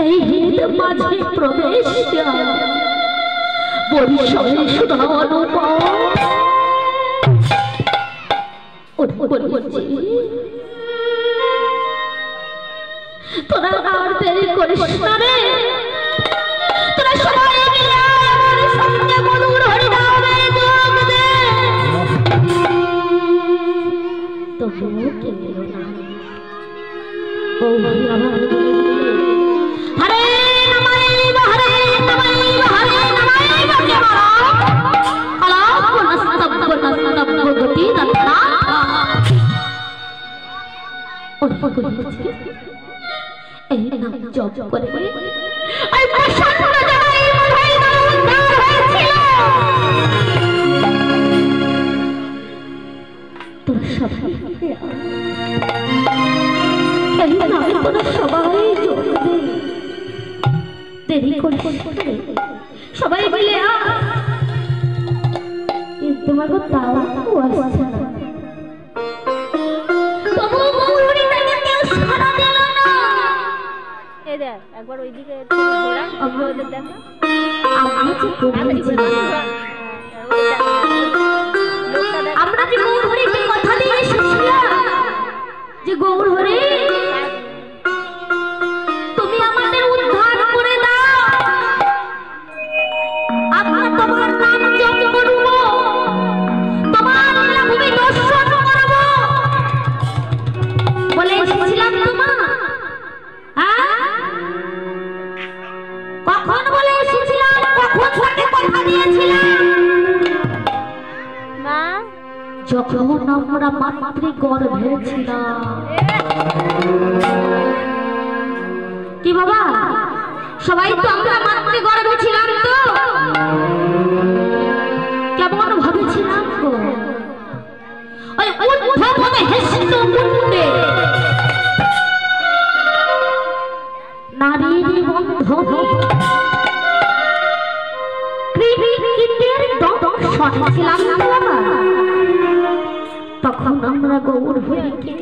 এই হৃদ মাঝে প্রবেশ বরিশালে সুধানো তোরা আর দেরি করিস না রে, তোরা সবাই মিলে আমার সঙ্গে মধুর হরিনামে যোগ দে। তবুও কেউ এলো না। বৌদি আমার হরে নমাইব হরে নমাইব হরে নমাইব কেবলা আলাপ নস্তব্য গতি দত্তা এই নাম জপ করে এই প্রসন্ন জায়গায় মধুর নাম উদ্ধার হয়েছিল। তোরা সবাই এই নামে তোরা সবাই জপ দে, দেরি করে সবাই মিলে কিন্তু মাগো তাও আসছে না। একবার ওইদিকে ঘোরা, ওদের দেখো আমরা যে গৌর হরিকে কথা দিয়ে এসেছিলাম যে গৌর হরি তুমি আমাদের উদ্ধার করে দাও, আমরা তোমার নাম জপ করব, তোমার লীলাভূমি দর্শন করব বলে এসেছিলাম। তোমার কখন বলে এসেছিলাম, কখন তাকে কথা দিয়েছিলাম? মা যখন আমরা মাতৃগর্ভে ছিলাম। কি বাবা সবাই তো আমরা মাতৃগর্ভে ছিলাম, তো কেমন ভাবেছিলাম গো? ওই উদ্ধবনে হেসিত মুন্ডে নারীর বন্ধ কৃমিকীটের দংশনে ছিলাম না বাবা। তখন আমরা গৌর হরিকে